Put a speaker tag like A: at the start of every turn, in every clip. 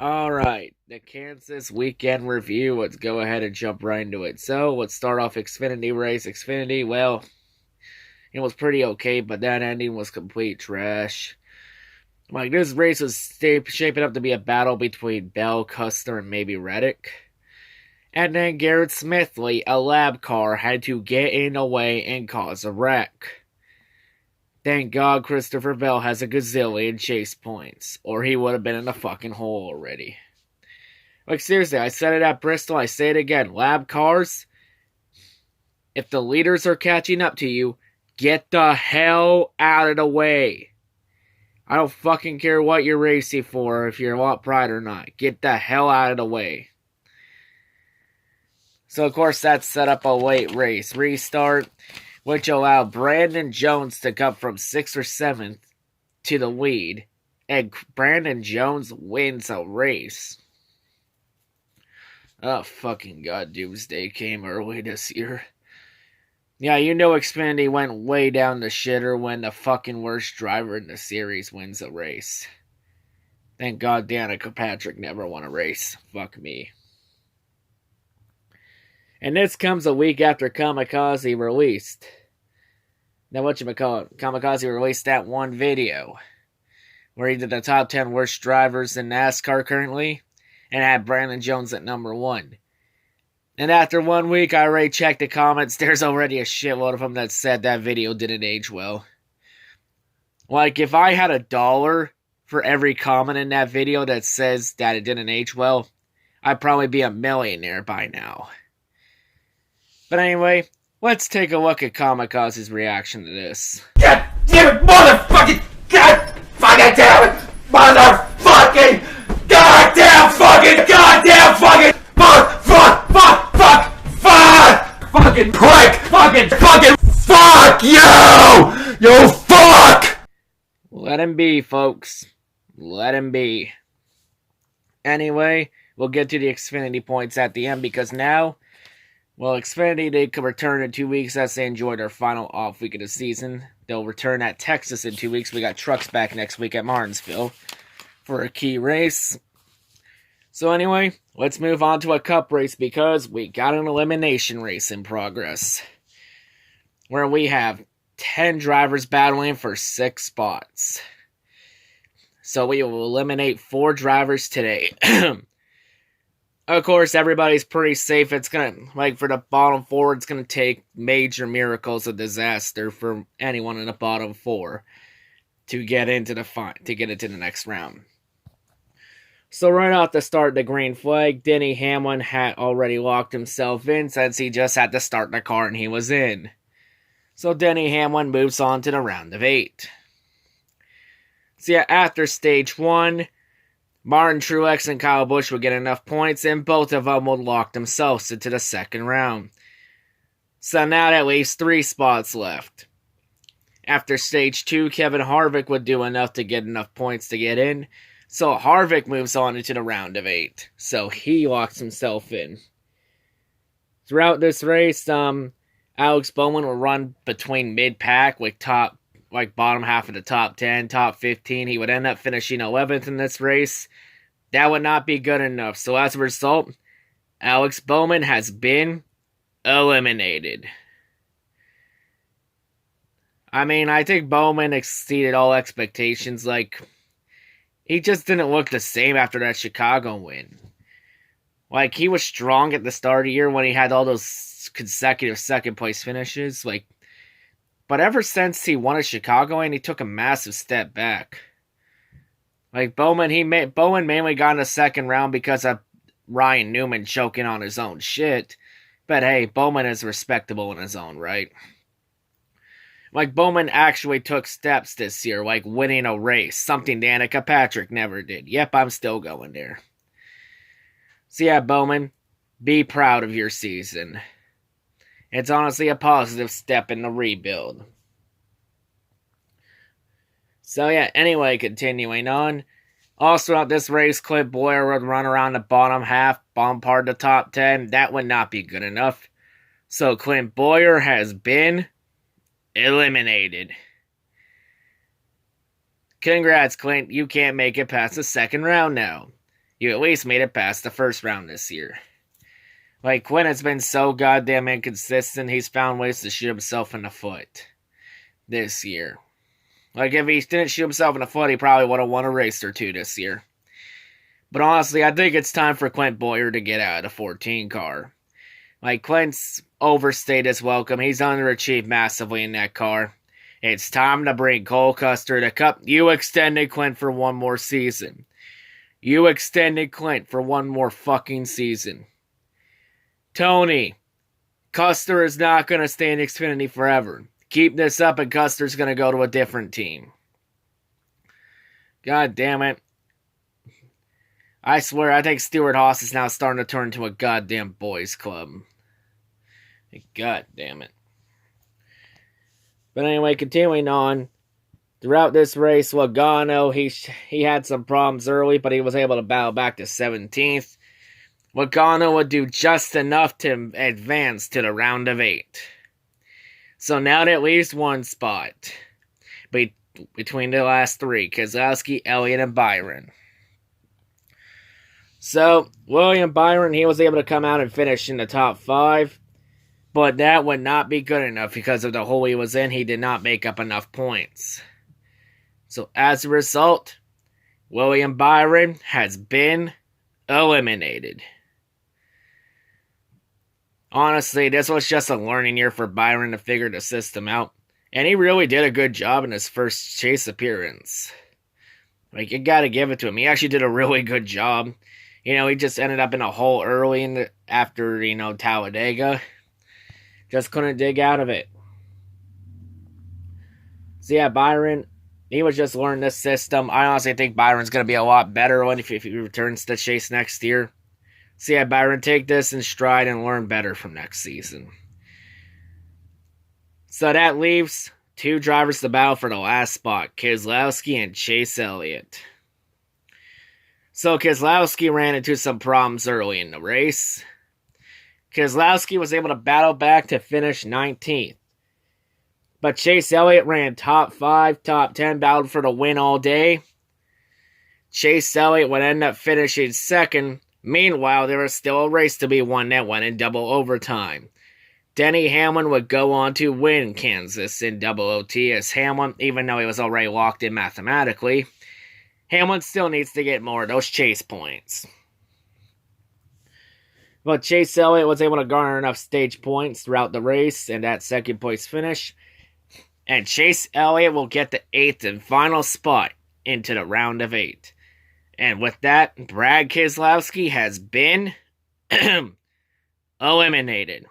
A: Alright, the Kansas weekend review. Let's go ahead and jump right into it. So, let's start off Xfinity race. Xfinity, well, it was pretty okay, but that ending was complete trash. Like, this race was shaping up to be a battle between Bell, Custer, and maybe Reddick. And then Garrett Smithley, a lab car, had to get in the way and cause a wreck. Thank God Christopher Bell has a gazillion chase points, or he would have been in the fucking hole already. Like, seriously, I said it at Bristol, I say it again. Lab cars, if the leaders are catching up to you, get the hell out of the way. I don't fucking care what you're racing for, if you want pride or not. Get the hell out of the way. So, of course, that set up a late race restart, which allowed Brandon Jones to come from 6th or 7th to the lead, and Brandon Jones wins a race. Oh, fucking God, Doomsday came early this year. Yeah, you know Xfinity went way down the shitter when the fucking worst driver in the series wins a race. Thank God Danica Patrick never won a race. Fuck me. And this comes a week after Kamikaze released. Now, Kamikaze released that one video where he did the top 10 worst drivers in NASCAR currently and had Brandon Jones at number 1. And after 1 week, I already checked the comments. There's already a shitload of them that said that video didn't age well. Like, if I had $1 for every comment in that video that says that it didn't age well, I'd probably be a millionaire by now. But anyway, let's take a look at Kamikaze's reaction to this.
B: God damn it, motherfucking! God fucking damn it! Motherfucking! Goddamn fucking! Fucking prick! Fucking fuck you! You fuck!
A: Let him be, folks. Let him be. Anyway, we'll get to the Xfinity points at the end because now, well, Xfinity, they can return in 2 weeks as they enjoy their final off week of the season. They'll return at Texas in 2 weeks. We got trucks back next week at Martinsville for a key race. So anyway, let's move on to a cup race because we got an elimination race in progress, where we have 10 drivers battling for 6 spots. So we will eliminate 4 drivers today. Of course, everybody's pretty safe. It's gonna, like, for the bottom 4, it's gonna take major miracles of disaster for anyone in the bottom 4 to get into the next round. So right off the start, the green flag, Denny Hamlin had already locked himself in since he just had to start the car and he was in. So Denny Hamlin moves on to the round of 8. So yeah, after stage 1, Martin Truex and Kyle Busch would get enough points and both of them would lock themselves into the second round. So now that leaves 3 spots left. After stage 2, Kevin Harvick would do enough to get enough points to get in. So Harvick moves on into the round of 8. So he locks himself in. Throughout this race, Alex Bowman will run between mid-pack with bottom half of the top 10, top 15. He would end up finishing 11th in this race. That would not be good enough. So as a result, Alex Bowman has been eliminated. I mean, I think Bowman exceeded all expectations. Like, he just didn't look the same after that Chicago win. Like, he was strong at the start of the year when he had all those consecutive second-place finishes. Like, but ever since he won at Chicago, and he took a massive step back. Like, Bowman mainly got in the second round because of Ryan Newman choking on his own shit. But hey, Bowman is respectable in his own right. Like, Bowman actually took steps this year, like winning a race, something Danica Patrick never did. Yep, I'm still going there. So yeah, Bowman, be proud of your season. It's honestly a positive step in the rebuild. So yeah, anyway, continuing on. Also throughout this race, Clint Bowyer would run around the bottom half, bombard the top 10. That would not be good enough. So Clint Bowyer has been eliminated. Congrats, Clint. You can't make it past the second round now. you at least made it past the first round this year. Like, Quinn has been so goddamn inconsistent, he's found ways to shoot himself in the foot this year. Like, if he didn't shoot himself in the foot, he probably would have won a race or two this year. But honestly, I think it's time for Clint Boyer to get out of the 14 car. Like, Clint's overstayed his welcome. He's underachieved massively in that car. It's time to bring Cole Custer to Cup. You extended Clint for one more season. You extended Clint for one more fucking season. Tony, Custer is not going to stay in Xfinity forever. Keep this up and Custer's going to go to a different team. God damn it. I swear, I think Stewart-Haas is now starting to turn into a goddamn boys club. God damn it. But anyway, continuing on. Throughout this race, Logano, he had some problems early, but he was able to battle back to 17th. Logano would do just enough to advance to the round of 8. So now that leaves one spot between the last three, Keselowski, Elliott, and Byron. So, William Byron, he was able to come out and finish in the top 5, but that would not be good enough because of the hole he was in. He did not make up enough points. So, as a result, William Byron has been eliminated. Honestly, this was just a learning year for Byron to figure the system out. And he really did a good job in his first chase appearance. Like, you gotta give it to him. He actually did a really good job. You know, he just ended up in a hole early after, Talladega. Just couldn't dig out of it. So yeah, Byron, he was just learning this system. I honestly think Byron's going to be a lot better if he returns to chase next year. So yeah, Byron, take this in stride and learn better from next season. So that leaves 2 drivers to battle for the last spot, Keselowski and Chase Elliott. So Keselowski ran into some problems early in the race. Keselowski was able to battle back to finish 19th. But Chase Elliott ran top 5, top 10, battled for the win all day. Chase Elliott would end up finishing 2nd. Meanwhile, there was still a race to be won that went in double overtime. Denny Hamlin would go on to win Kansas in double OT, as Hamlin, even though he was already locked in mathematically, Hamlin still needs to get more of those chase points. But Chase Elliott was able to garner enough stage points throughout the race and that second place finish. And Chase Elliott will get the 8th and final spot into the round of 8. And with that, Brad Keselowski has been eliminated.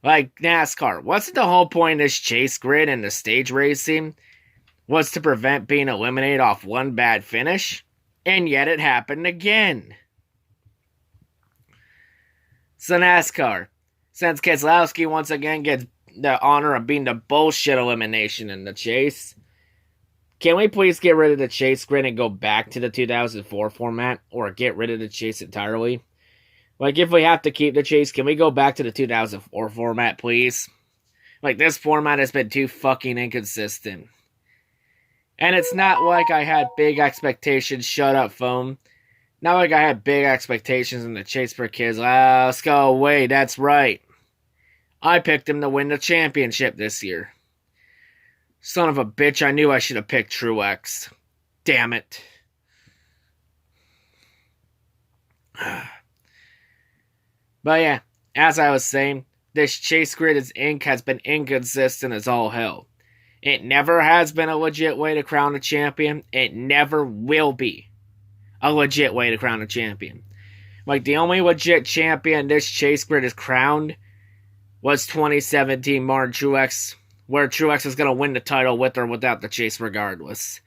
A: Like NASCAR, wasn't the whole point of this chase grid and the stage racing was to prevent being eliminated off one bad finish? And yet it happened again. So NASCAR, since Keselowski once again gets the honor of being the bullshit elimination in the chase, can we please get rid of the chase grid and go back to the 2004 format? Or get rid of the chase entirely? Like, if we have to keep the chase, can we go back to the 2004 format, please? Like, this format has been too fucking inconsistent. And it's not like I had big expectations. Shut up, phone. Not like I had big expectations in the chase for kids. Let's go away. That's right. I picked him to win the championship this year. Son of a bitch, I knew I should have picked Truex. Damn it. But yeah, as I was saying, this chase grid has been inconsistent as all hell. It never has been a legit way to crown a champion. It never will be a legit way to crown a champion. Like, the only legit champion this chase grid is crowned was 2017 Martin Truex, where Truex was going to win the title with or without the chase regardless.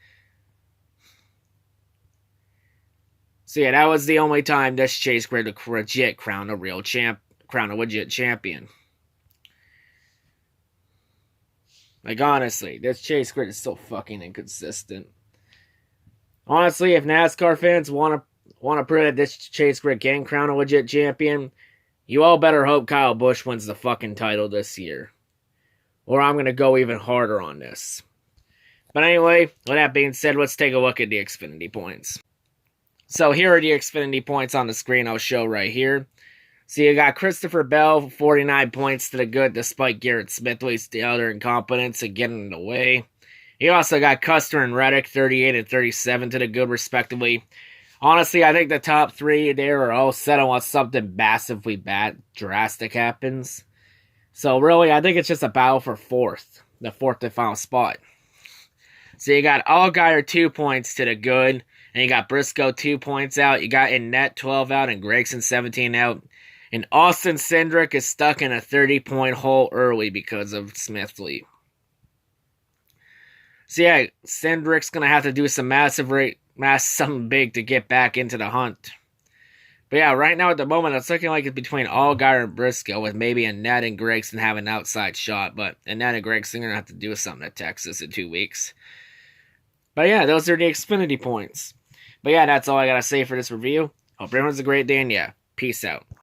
A: So yeah, that was the only time this chase grid legit crowned a legit champion. Like, honestly, this chase grid is so fucking inconsistent. Honestly, if NASCAR fans want to prove that this chase grid can crown a legit champion, you all better hope Kyle Busch wins the fucking title this year. Or I'm going to go even harder on this. But anyway, with that being said, let's take a look at the Xfinity points. So here are the Xfinity points on the screen I'll show right here. So you got Christopher Bell, 49 points to the good, despite Garrett Smithley's other incompetence and getting in the way. You also got Custer and Reddick, 38 and 37 to the good, respectively. Honestly, I think the top three there are all set unless something massively bad, drastic happens. So really, I think it's just a battle for the fourth and final spot. So you got Allgaier 2 points to the good, and you got Briscoe 2 points out. You got Innette 12 out and Gregson 17 out. And Austin Cindric is stuck in a 30-point hole early because of Smithley. So yeah, Cindric's going to have to do some something big to get back into the hunt. But yeah, right now at the moment, it's looking like it's between Allgaier and Briscoe, with maybe Innette and Gregson having an outside shot. But Innette and Gregson are going to have to do something at Texas in 2 weeks. But yeah, those are the Xfinity points. But yeah, that's all I got to say for this review. Hope everyone's a great day, and yeah, peace out.